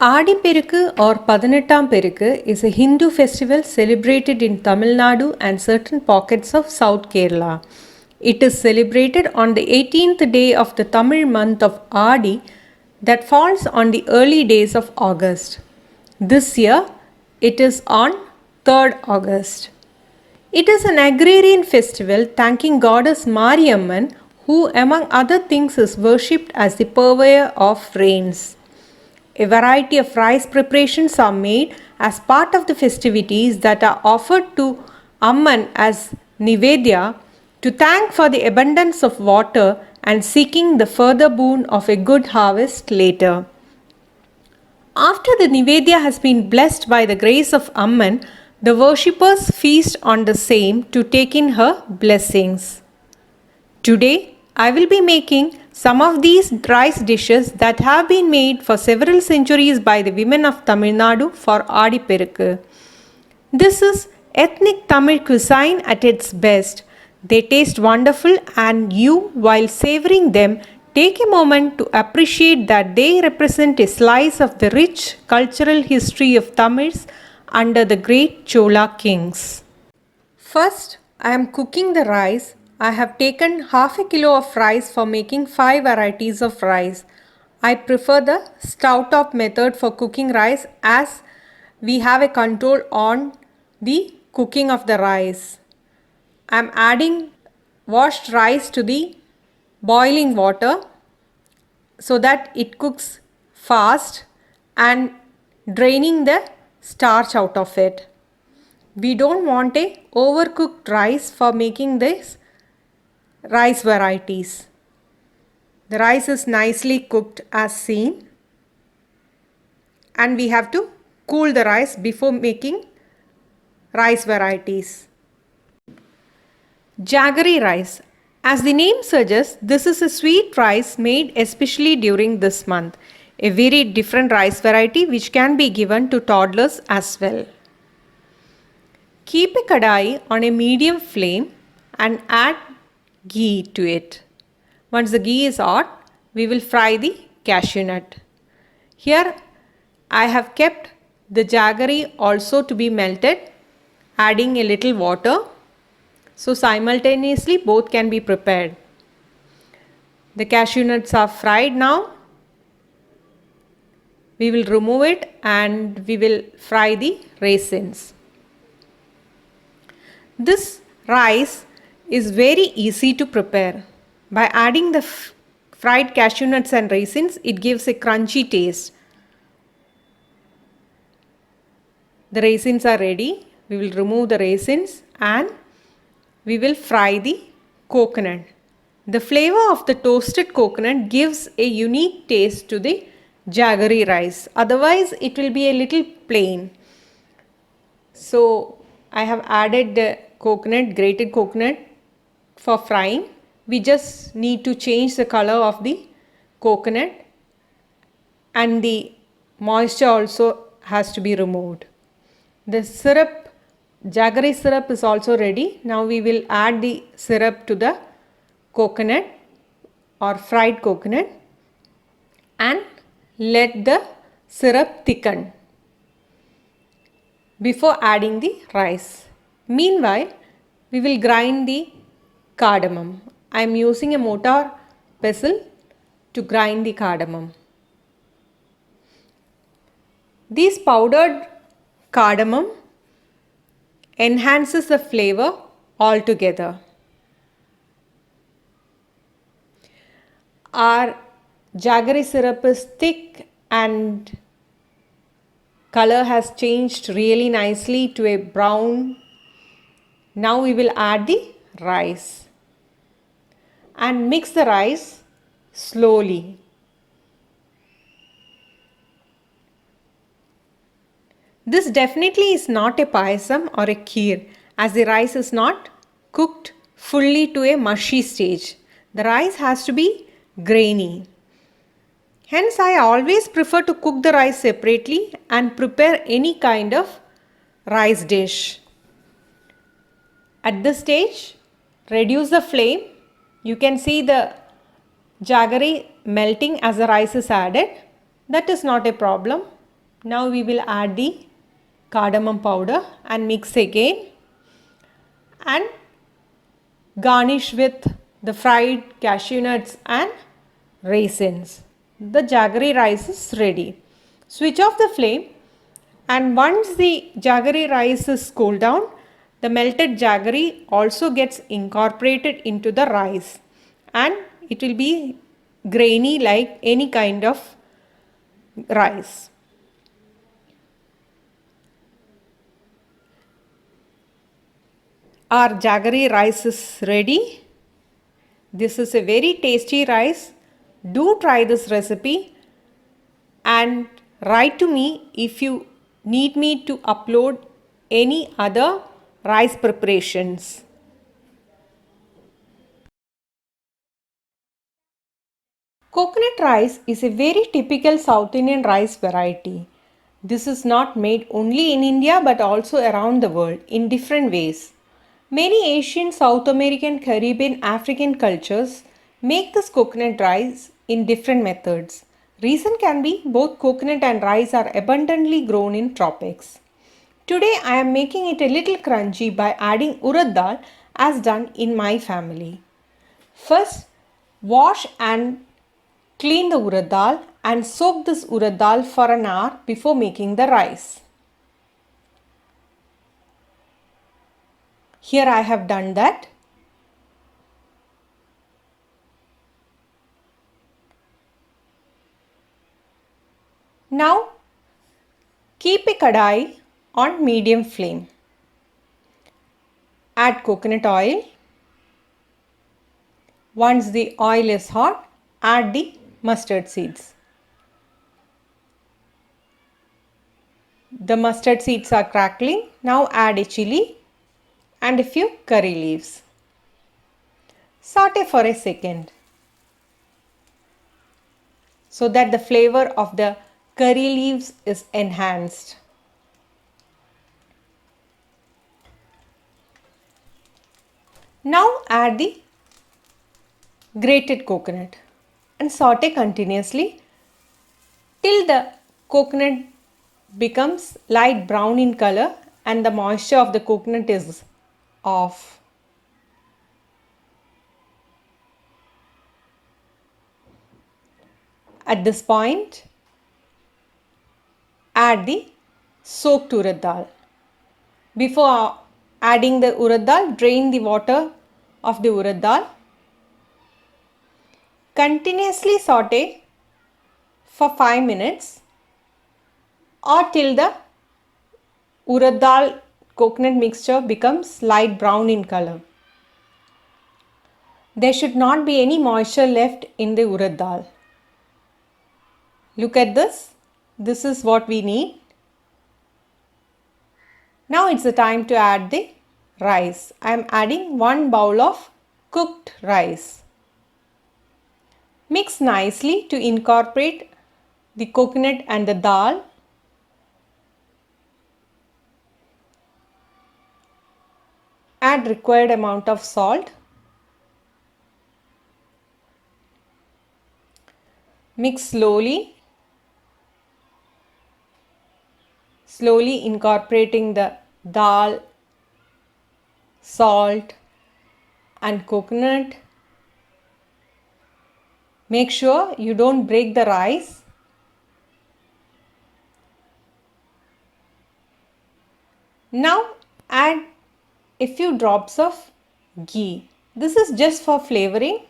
Aadi Perukku or pathinettaam Perukku is a Hindu festival celebrated in Tamil Nadu and certain pockets of South Kerala. It is celebrated on the 18th day of the Tamil month of Aadi that falls on the early days of August. This year it is on 3rd August. It is an agrarian festival thanking goddess Amman, who among other things is worshipped as the purveyor of rains. A variety of rice preparations are made as part of the festivities that are offered to Amman as Nivedya to thank for the abundance of water and seeking the further boon of a good harvest later. After the Nivedya has been blessed by the grace of Amman, the worshippers feast on the same to take in her blessings. Today, I will be making some of these rice dishes that have been made for several centuries by the women of Tamil Nadu for Aadi Perukku. This is ethnic Tamil cuisine at its best. They taste wonderful, and you, while savoring them, take a moment to appreciate that they represent a slice of the rich cultural history of Tamils under the great Chola kings. First, I am cooking the rice. I have taken half a kilo of rice for making 5 varieties of rice. I prefer the stove top method for cooking rice as we have a control on the cooking of the rice. I am adding washed rice to the boiling water so that it cooks fast and draining the starch out of it. We don't want a overcooked rice for making this rice varieties. The rice is nicely cooked as seen, and we have to cool the rice before making rice varieties. Jaggery rice. As the name suggests, this is a sweet rice made especially during this month. A very different rice variety which can be given to toddlers as well. Keep a kadai on a medium flame and add ghee to it. Once the ghee is hot, we will fry the cashew nut. Here I have kept the jaggery also to be melted, adding a little water, so simultaneously both can be prepared. The cashew nuts are fried now. We will remove it and we will fry the raisins. This rice is very easy to prepare. By adding the fried cashew nuts and raisins, it gives a crunchy taste. The raisins are ready. We will remove the raisins and we will fry the coconut. The flavor of the toasted coconut gives a unique taste to the jaggery rice. Otherwise, it will be a little plain. So, I have added the coconut, grated coconut for frying. We just need to change the color of the coconut, and the moisture also has to be removed. The syrup, jaggery syrup is also ready. Now we will add the syrup to the coconut or fried coconut and let the syrup thicken before adding the rice. Meanwhile, we will grind the cardamom. I am using a mortar pestle to grind the cardamom. This powdered cardamom enhances the flavor altogether. Our jaggery syrup is thick and color has changed really nicely to a brown. Now we will add the rice and mix the rice slowly. This definitely is not a payasam or a kheer, as the rice is not cooked fully to a mushy stage. The rice has to be grainy. Hence, I always prefer to cook the rice separately and prepare any kind of rice dish. At this stage, reduce the flame. You can see the jaggery melting as the rice is added. That is not a problem. Now we will add the cardamom powder and mix again and garnish with the fried cashew nuts and raisins. The jaggery rice is ready. Switch off the flame, and once the jaggery rice is cooled down, the melted jaggery also gets incorporated into the rice and it will be grainy like any kind of rice. Our jaggery rice is ready. This is a very tasty rice. Do try this recipe and write to me if you need me to upload any other rice preparations. Coconut rice is a very typical South Indian rice variety. This is not made only in India but also around the world in different ways. Many Asian, South American, Caribbean, African cultures make this coconut rice in different methods. Reason can be both coconut and rice are abundantly grown in tropics. Today I am making it a little crunchy by adding urad dal as done in my family. First, wash and clean the urad dal and soak this urad dal for an hour before making the rice. Here I have done that. Now keep a kadai on medium flame. Add coconut oil. Once the oil is hot, add the mustard seeds. The mustard seeds are crackling. Now add a chili and a few curry leaves. Saute for a second so that the flavor of the curry leaves is enhanced. Now add the grated coconut and saute continuously till the coconut becomes light brown in color and the moisture of the coconut is off. At this point, add the soaked urad dal. Before adding the urad dal, drain the water of the urad dal. Continuously saute for 5 minutes or till the urad dal coconut mixture becomes light brown in color. There should not be any moisture left in the urad dal. Look at this. This is what we need. Now it's the time to add the rice. I am adding 1 bowl of cooked rice. Mix nicely to incorporate the coconut and the dal. Add required amount of salt. Mix slowly incorporating the dal, salt and coconut. Make sure you don't break the rice. Now add a few drops of ghee. This is just for flavoring.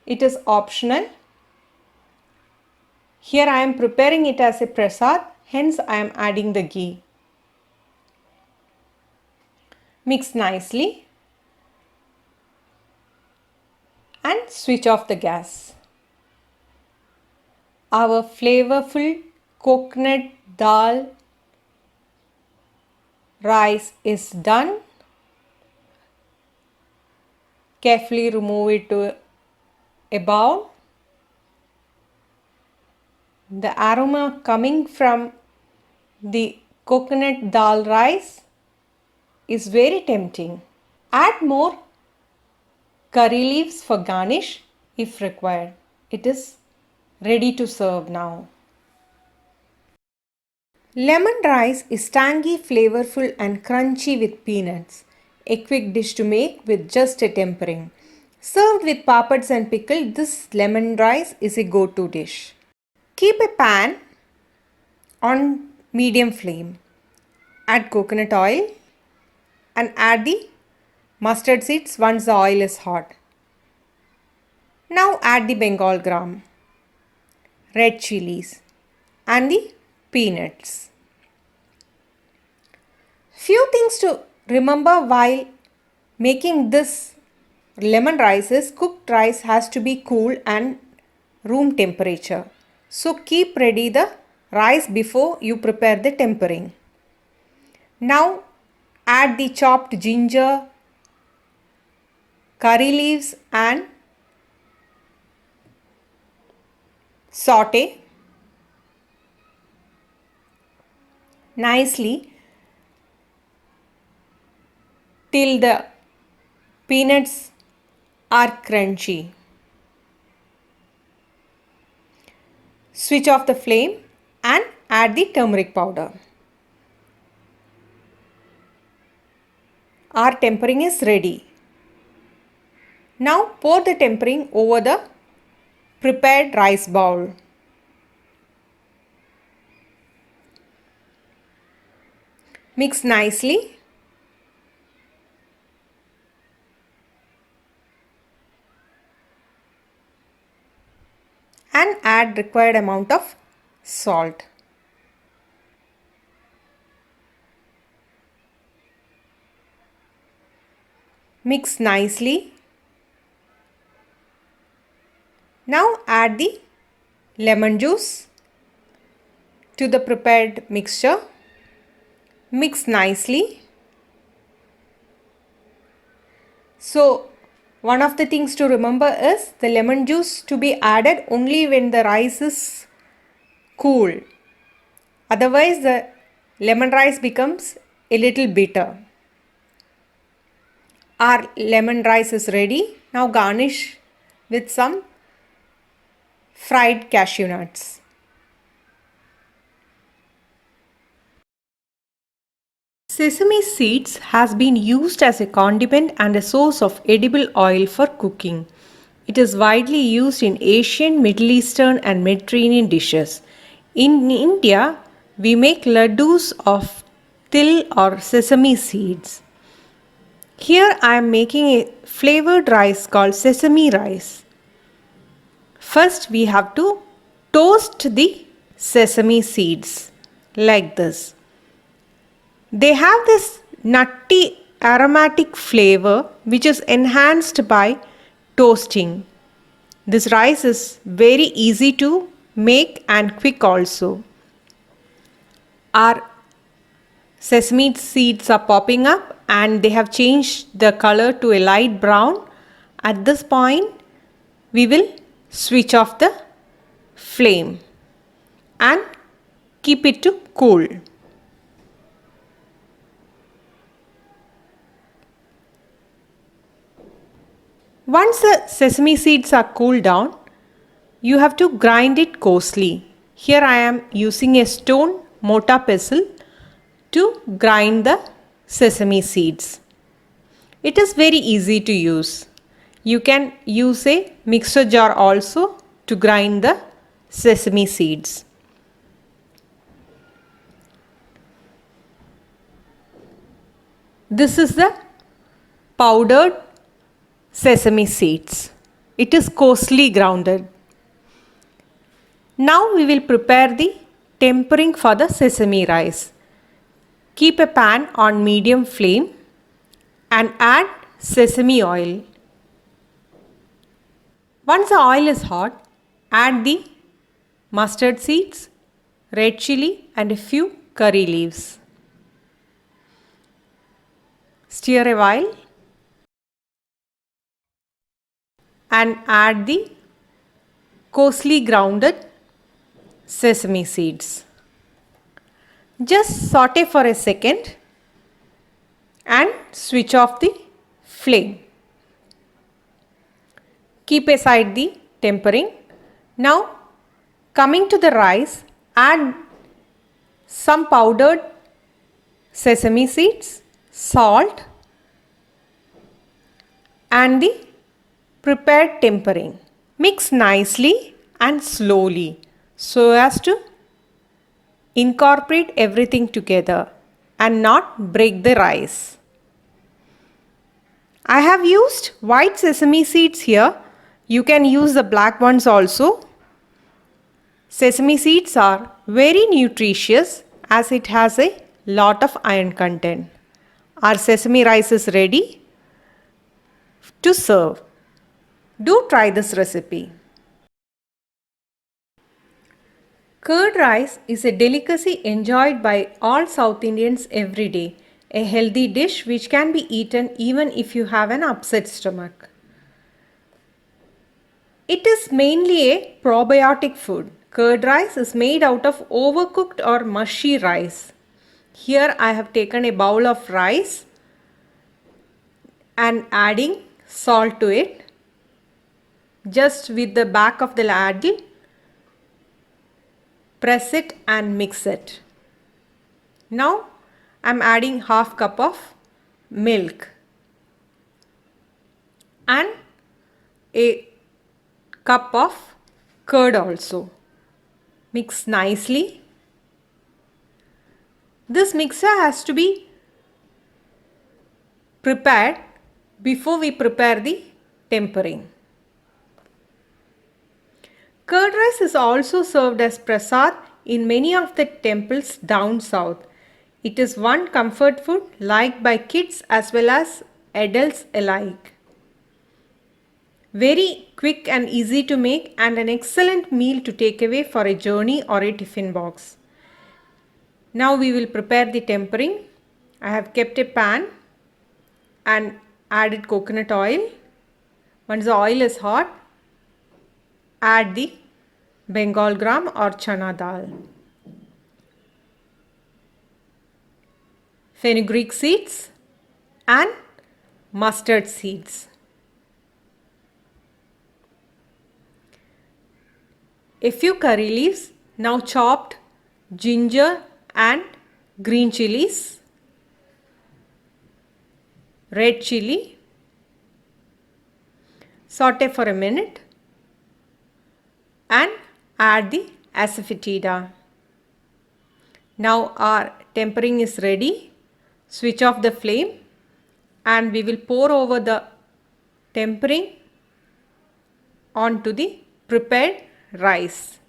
It is optional. Here I am preparing it as a prasad, hence I am adding the ghee. Mix nicely and switch off the gas. Our flavorful coconut dal rice is done. Carefully remove it to a bowl. The aroma coming from the coconut dal rice is very tempting. Add more curry leaves for garnish if required. It is ready to serve now. Lemon rice is tangy, flavorful, and crunchy with peanuts. A quick dish to make with just a tempering. Served with papads and pickle, this lemon rice is a go to dish. Keep a pan on medium flame. Add coconut oil and add the mustard seeds once the oil is hot. Now add the Bengal gram, red chilies, and the peanuts. Few things to remember while making this lemon rice is cooked rice has to be cool and room temperature. So keep ready the rice before you prepare the tempering. Now add the chopped ginger, curry leaves and saute nicely till the peanuts are crunchy. Switch off the flame and add the turmeric powder. Our tempering is ready. Now pour the tempering over the prepared rice bowl. Mix nicely. And add required amount of salt. Mix nicely. Now add the lemon juice to the prepared mixture. Mix nicely. So one of the things to remember is the lemon juice to be added only when the rice is cool. Otherwise the lemon rice becomes a little bitter. Our lemon rice is ready. Now garnish with some fried cashew nuts. Sesame seeds has been used as a condiment and a source of edible oil for cooking. It is widely used in Asian, Middle Eastern and Mediterranean dishes. In India, we make laddus of til or sesame seeds. Here I am making a flavored rice called sesame rice. First we have to toast the sesame seeds like this. They have this nutty aromatic flavor which is enhanced by toasting. This rice is very easy to make and quick also. Our sesame seeds are popping up and they have changed the color to a light brown. At this point, we will switch off the flame and keep it to cool. Once the sesame seeds are cooled down, you have to grind it coarsely. Here I am using a stone mortar pestle to grind the sesame seeds. It is very easy to use. You can use a mixer jar also to grind the sesame seeds. This is the powdered sesame seeds. It is coarsely grounded. Now we will prepare the tempering for the sesame rice. Keep a pan on medium flame and add sesame oil. Once the oil is hot, add the mustard seeds, red chili and a few curry leaves. Stir a while and add the coarsely grounded sesame seeds. Just saute for a second and switch off the flame. Keep aside the tempering. Now coming to the rice, add some powdered sesame seeds, salt, and the prepared tempering. Mix nicely and slowly so as to incorporate everything together and not break the rice. I have used white sesame seeds here. You can use the black ones also. Sesame seeds are very nutritious as it has a lot of iron content. Our sesame rice is ready to serve. Do try this recipe. Curd rice is a delicacy enjoyed by all South Indians every day, a healthy dish which can be eaten even if you have an upset stomach. It is mainly a probiotic food. Curd rice is made out of overcooked or mushy rice. Here I have taken a bowl of rice and adding salt to it. Just with the back of the ladle, press it and mix it. Now I am adding half cup of milk and a cup of curd also. Mix nicely. This mixture has to be prepared before we prepare the tempering. Curd rice is also served as prasad in many of the temples down south. It is one comfort food liked by kids as well as adults alike. Very quick and easy to make and an excellent meal to take away for a journey or a tiffin box. Now we will prepare the tempering. I have kept a pan and added coconut oil. Once the oil is hot, add the Bengal gram or chana dal, fenugreek seeds and mustard seeds. A few curry leaves, now chopped ginger and green chilies, red chili. Saute for a minute and add the asafoetida. Now our tempering is ready. Switch off the flame and we will pour over the tempering onto the prepared rice.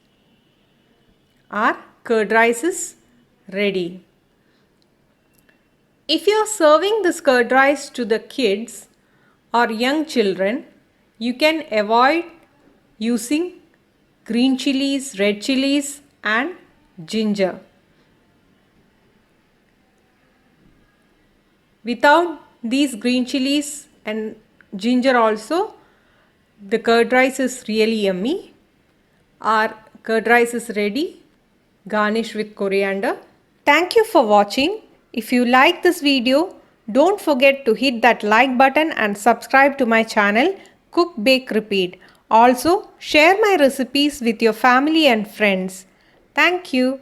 Our curd rice is ready. If you are serving this curd rice to the kids or young children, you can avoid using green chilies, red chilies and ginger. Without these green chilies and ginger also, the curd rice is really yummy. Our curd rice is ready. Garnish with coriander. Thank you for watching. If you like this video, don't forget to hit that like button and subscribe to my channel Cook, Bake, Repeat. Also, share my recipes with your family and friends. Thank you.